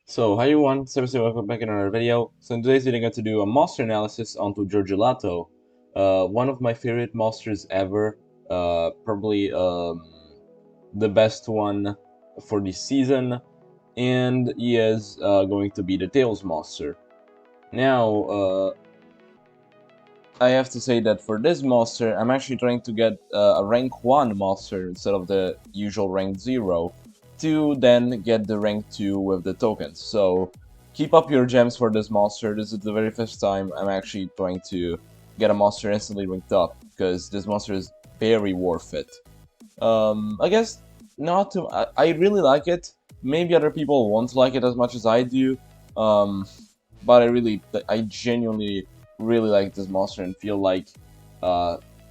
So, hi everyone, Sebastian, welcome back in another video. So in today's video I'm going to do a monster analysis onto GEORGELATO. One of my favorite monsters ever, probably the best one for this season, and he is going to be the Tails monster. Now, I have to say that for this monster, I'm actually trying to get a rank 1 monster instead of the usual rank 0, to then get the rank 2 with the tokens. So keep up your gems for this monster. This is the very first time I'm actually trying to get a monster instantly ranked up, because this monster is very worth it. I guess not too. I really like it. Maybe other people won't like it as much as I do. Um, but I genuinely really like this monster and feel like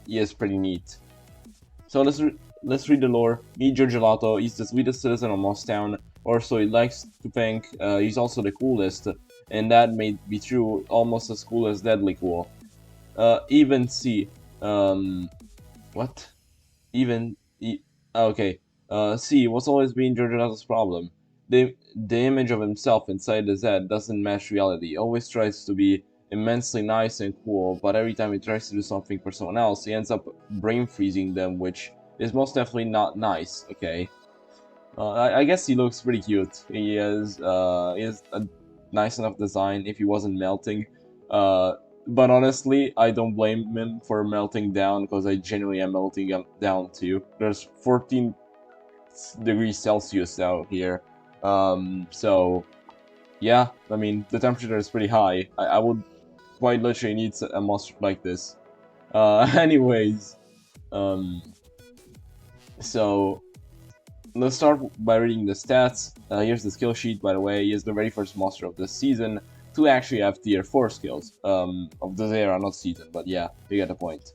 he is pretty neat. So let's read the lore. Meet GEORGELATO. He's the sweetest citizen of Moss Town, or so he likes to think. He's also the coolest, and that may be true. Almost as cool as Deadly Cool. Even C. What? Even okay. C. What's always been GEORGELATO's problem? The image of himself inside his head doesn't match reality. He always tries to be immensely nice and cool, but every time he tries to do something for someone else, he ends up brain freezing them, which is most definitely not nice. Okay. I guess he looks pretty cute. He is a nice enough design if he wasn't melting. But honestly, I don't blame him for melting down, because I genuinely am melting down too. There's 14 degrees Celsius out here. So yeah, I mean, the temperature is pretty high. I would quite literally need a monster like this. Anyways, um, so let's start by reading the stats. Here's the skill sheet, by the way. He is the very first monster of this season to actually have tier 4 skills. Of this era, not season, but yeah, you get the point.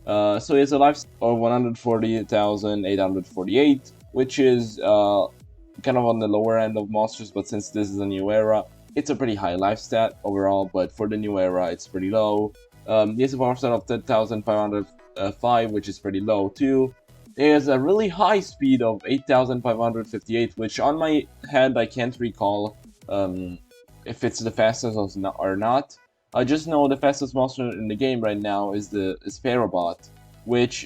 So he has a life of 140,848, which is kind of on the lower end of monsters, but since this is a new era, it's a pretty high life stat overall, but for the new era, it's pretty low. He has a power stat of 10,505, which is pretty low too. He has a really high speed of 8,558, which on my head I can't recall if it's the fastest or not. I just know the fastest monster in the game right now is the Parabot, which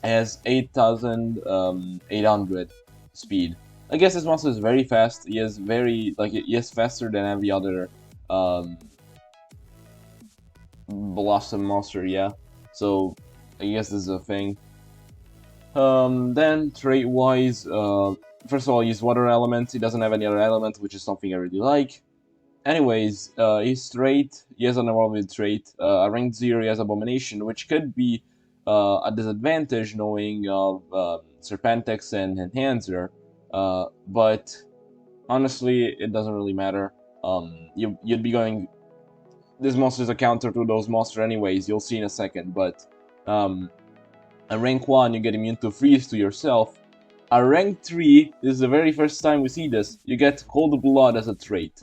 has 8,800 speed. I guess this monster is very fast. He is faster than every other Blossom monster, yeah. So I guess this is a thing. Then trait-wise, first of all, he's water element. He doesn't have any other element, which is something I really like. Anyways, he's trait. He has an evolved trait. A rank 0, he has Abomination, which could be a disadvantage knowing of Serpentex and Enhancer. But honestly, it doesn't really matter. You'd be going. This monster is a counter to those monsters anyways. You'll see in a second. But at rank 1, you get immune to freeze to yourself. At rank 3, this is the very first time we see this. You get Cold Blood as a trait.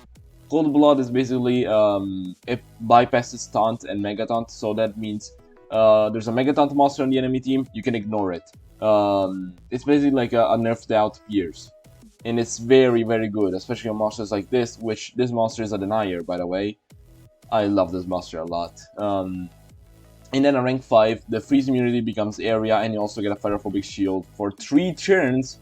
Cold Blood is basically, it bypasses Taunt and Mega Taunt, so that means there's a Mega Taunt monster on the enemy team, you can ignore it. It's basically like a nerfed out Pierce. And it's very, very good, especially on monsters like this, which this monster is a Denier, by the way. I love this monster a lot. And then at rank 5, the freeze immunity becomes area, and you also get a Pyrophobic Shield for 3 turns,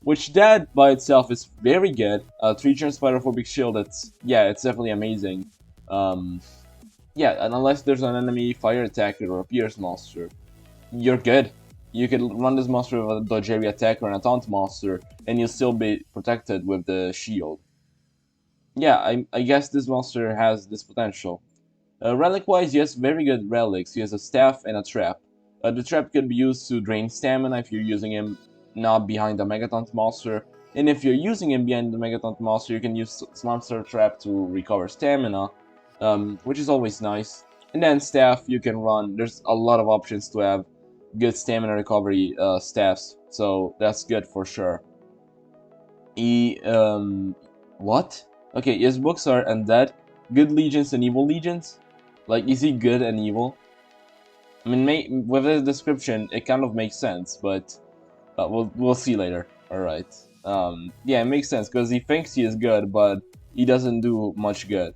which that by itself is very good. 3 turns Pyrophobic Shield, it's definitely amazing. Yeah, and unless there's an enemy fire attacker or a Pierce monster, you're good. You can run this monster with a dodge area attacker and a taunt monster, and you'll still be protected with the shield. Yeah, I guess this monster has this potential. Relic-wise, he has very good relics. He has a staff and a trap. The trap can be used to drain stamina if you're using him not behind the Megataunt monster. And if you're using him behind the Megataunt monster, you can use Monster Trap to recover stamina, which is always nice. And then staff, you can run. There's a lot of options to have good stamina recovery staffs, so that's good for sure. What? Okay, his books are Undead, Good Legions, and Evil Legions. Like, is he good and evil? I mean, with the description, it kind of makes sense, but we'll see later. All right. Yeah, it makes sense because he thinks he is good, but he doesn't do much good.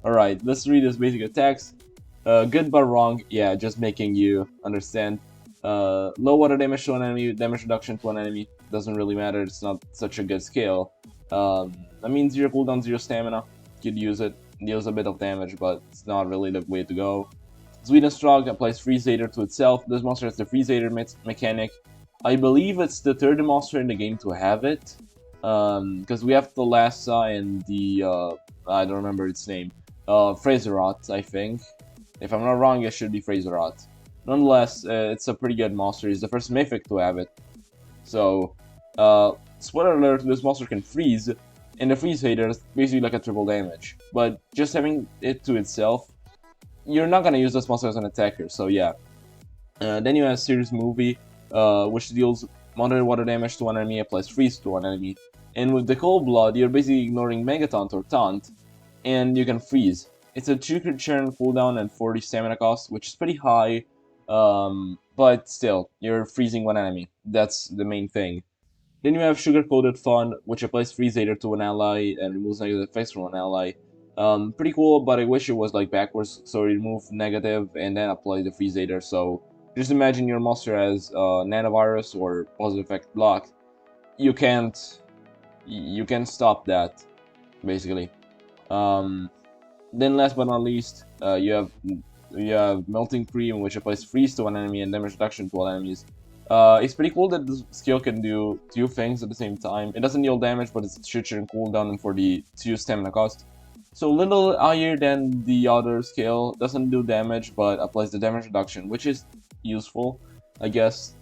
Alright, let's read his basic attacks. Good but wrong, yeah, just making you understand. Low water damage to an enemy, damage reduction to an enemy, doesn't really matter, it's not such a good skill. I mean, 0 cooldown, 0 stamina, could use it, deals a bit of damage, but it's not really the way to go. Swedenstrog applies Freeze Eater to itself. This monster has the Freeze Eater mechanic. I believe it's the third monster in the game to have it. Because we have the Lhasa and the, I don't remember its name. Fraserot, I think. If I'm not wrong, it should be Fraserot. Nonetheless, it's a pretty good monster. It's the first Mythic to have it. So, spoiler alert, this monster can freeze, and the Freeze Hater is basically like a triple damage. But just having it to itself, you're not gonna use this monster as an attacker, so yeah. Then you have Series Movie, which deals moderate water damage to one enemy, applies freeze to one enemy. And with the Cold Blood, you're basically ignoring Mega Taunt or Taunt, and you can freeze. It's a 2 crit churn cooldown and 40 stamina cost, which is pretty high, but still, you're freezing one enemy. That's the main thing. Then you have Sugar Coated Fun, which applies Freeze Eater to an ally and removes negative effects from an ally. Pretty cool, but I wish it was like backwards, so remove negative and then apply the Freeze Eater. So just imagine your monster has Nanovirus or Positive Effect blocked. You can't stop that, basically. Then last but not least, you have Melting Cream, which applies freeze to one enemy and damage reduction to all enemies. It's pretty cool that this skill can do 2 things at the same time. It doesn't deal damage, but it's short and cooldown and for the 2 stamina cost. So a little higher than the other skill, doesn't do damage, but applies the damage reduction, which is useful, I guess.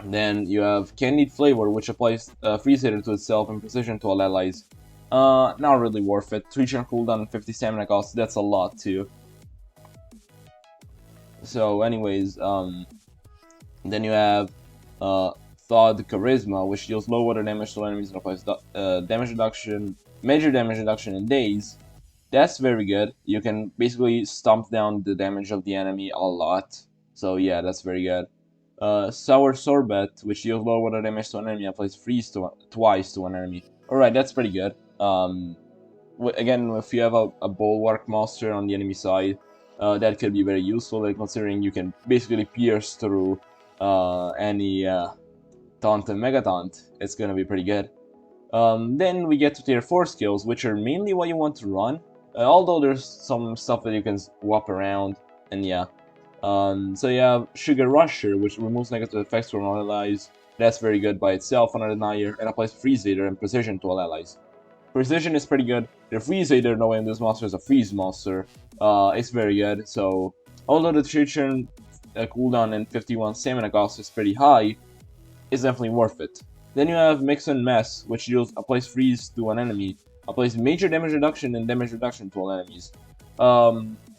Then you have Candied Flavor, which applies Freeze Hitter to itself and Precision to all allies. Not really worth it. 3 churn cooldown and 50 stamina cost, that's a lot too. So anyways, then you have Thawed Charisma, which deals low water damage to enemies and applies damage reduction, major damage reduction in days. That's very good. You can basically stomp down the damage of the enemy a lot. So yeah, that's very good. Sour Sorbet, which deals low water damage to an enemy, applies freeze twice to an enemy. Alright, that's pretty good. Again, if you have a bulwark monster on the enemy side, that could be very useful, like, considering you can basically pierce through any Taunt and Mega Taunt. It's gonna be pretty good. Then we get to tier 4 skills, which are mainly what you want to run, although there's some stuff that you can swap around, and yeah. So you have Sugar Rusher, which removes negative effects from all allies. That's very good by itself on a denier, and applies Freeze Eater and Precision to all allies. Precision is pretty good. The Freeze Eater, knowing this monster is a freeze monster, is very good. So, although the Churchian cooldown and 51 stamina cost is pretty high, it's definitely worth it. Then you have Mix and Mess, which applies freeze to an enemy, applies major damage reduction and damage reduction to all enemies.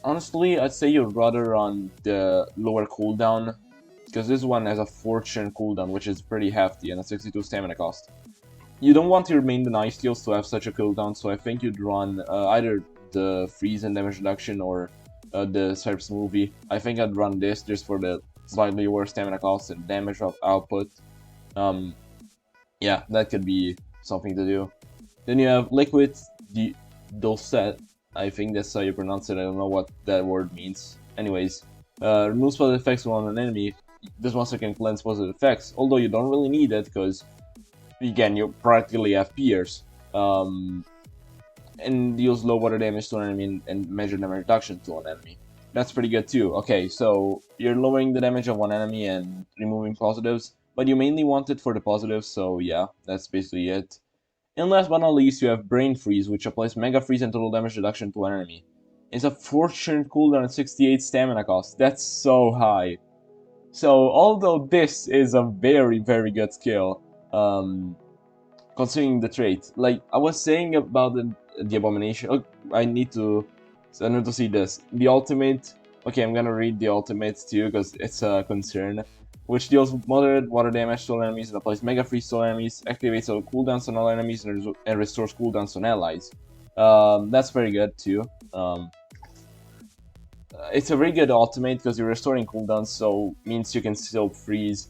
Honestly, I'd say you'd rather run the lower cooldown, because this one has a 4 churn cooldown, which is pretty hefty, and a 62 stamina cost. You don't want your main deny skills to have such a cooldown, so I think you'd run either the freeze and damage reduction or the Serps movie. I think I'd run this just for the slightly worse stamina cost and damage output. Yeah, that could be something to do. Then you have Liquid Dulcet. I think that's how you pronounce it. I don't know what that word means. Anyways, removes positive effects on an enemy. This monster can cleanse positive effects, although you don't really need it because, again, you practically have Pierce. And deals low water damage to an enemy and major damage reduction to an enemy. That's pretty good too. Okay, so you're lowering the damage of one enemy and removing positives, but you mainly want it for the positives, so yeah, that's basically it. And last but not least, you have Brain Freeze, which applies Mega Freeze and total damage reduction to an enemy. It's a 4 churn cooldown and 68 stamina cost. That's so high. So, although this is a very, very good skill, considering the trait, like I was saying about the Abomination. Oh, I need to see this. The ultimate. Okay, I'm gonna read the ultimate too because it's a concern. Which deals moderate water damage to all enemies and applies Mega Freeze to all enemies, activates all cooldowns on all enemies, and restores cooldowns on allies. That's very good too. It's a very good ultimate because you're restoring cooldowns, so means you can still freeze.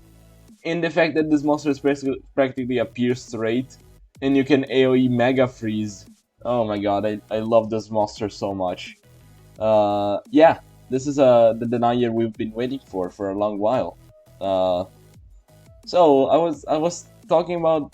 And the fact that this monster is practically a pierce rate, and you can AoE Mega Freeze. Oh my god, I love this monster so much. Yeah, this is the Denier we've been waiting for a long while. So I was talking about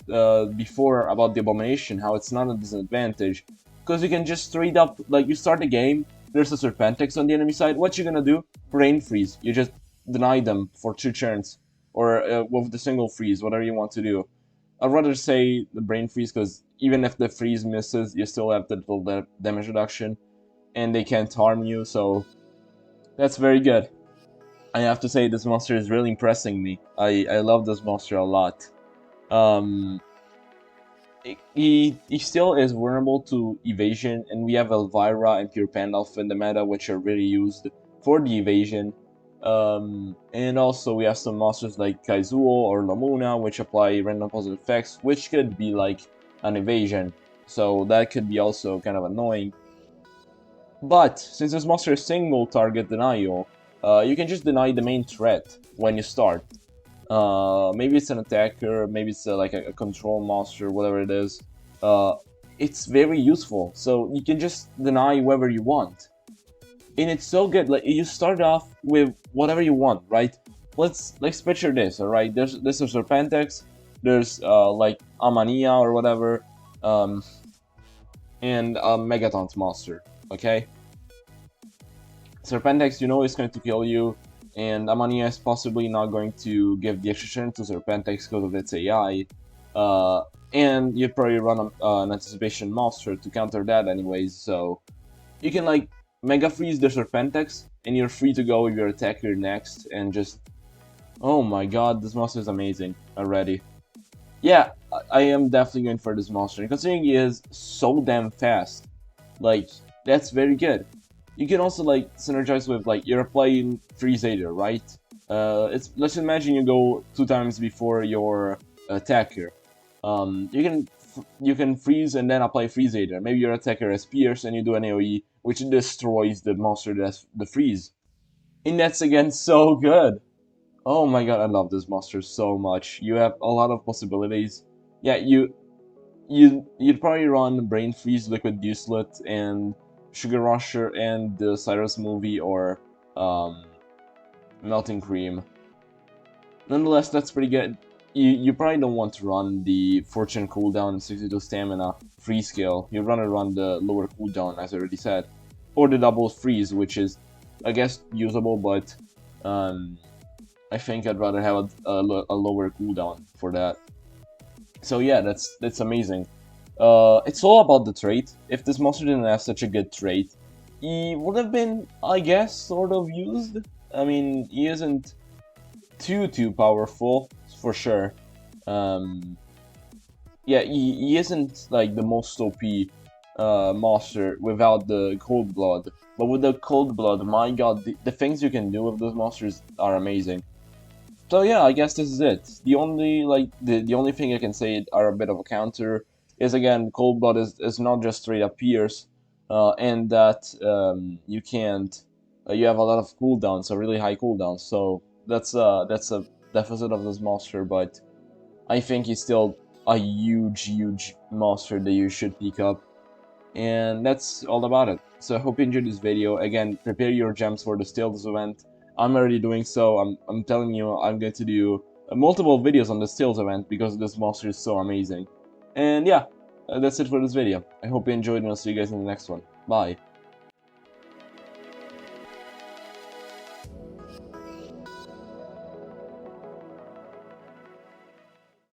before about the Abomination, how it's not a disadvantage, because you can just straight up, like, you start the game, there's a Serpentex on the enemy side, what you gonna do? Brain freeze. You just deny them for 2 turns, or with the single freeze, whatever you want to do. I'd rather say the brain freeze, because even if the freeze misses, you still have the little damage reduction, and they can't harm you, so that's very good. I have to say, this monster is really impressing me. I love this monster a lot. Um, he still is vulnerable to evasion, and we have Elvira and Pure Pandalf in the meta, which are really used for the evasion. And also we have some monsters like Kaizuo or Lamuna, which apply random positive effects, which could be like an evasion. So that could be also kind of annoying. But since this monster is single target denial, you can just deny the main threat when you start. Maybe it's an attacker, maybe it's like a control monster, whatever it is. It's very useful, so you can just deny whoever you want. And it's so good, like, you start off with whatever you want, right? Let's picture this, alright? There's a Serpentex, there's like Amania or whatever, and a Megatons monster, okay? Serpentex, you know, is going to kill you, and Amania is possibly not going to give the extra turn to Serpentex because of its AI. And you'd probably run an anticipation monster to counter that anyways, so you can like Mega Freeze the Serpentex, and you're free to go with your attacker next, and just... Oh my god, this monster is amazing already. Yeah, I am definitely going for this monster, and considering he is so damn fast, like, that's very good. You can also like synergize with, like, you're playing Freeze Aether, right? Let's imagine you go 2 times before your attacker. You can freeze and then apply Freeze Aether. Maybe your attacker has Pierce and you do an AoE, which destroys the monster that's the freeze. And that's again so good. Oh my god, I love this monster so much. You have a lot of possibilities. Yeah, you'd probably run Brain Freeze, Liquid Ducelet, and Sugar Rusher, and the Cyrus movie, or Melting Cream. Nonetheless, that's pretty good. You probably don't want to run the Fortune cooldown, 62 stamina, free scale. You'd rather run the lower cooldown, as I already said. Or the double freeze, which is, I guess, usable, but I think I'd rather have a lower cooldown for that. So yeah, that's amazing. It's all about the trait. If this monster didn't have such a good trait, he would have been, I guess, sort of used. I mean, he isn't too powerful, for sure. Yeah, he isn't like the most OP monster without the Cold Blood. But with the Cold Blood, my god, the things you can do with those monsters are amazing. So yeah, I guess this is it. The only the only thing I can say are a bit of a counter is, again, Cold Blood is not just straight up Pierce, and that you can't you have a lot of cooldowns, a really high cooldown. So that's a deficit of this monster, but I think he's still a huge monster that you should pick up. And that's all about it. So I hope you enjoyed this video. Again, prepare your gems for the Stills event. I'm already doing so. I'm telling you, I'm going to do multiple videos on the Stills event because this monster is so amazing. And yeah, that's it for this video. I hope you enjoyed, and I'll see you guys in the next one. Bye.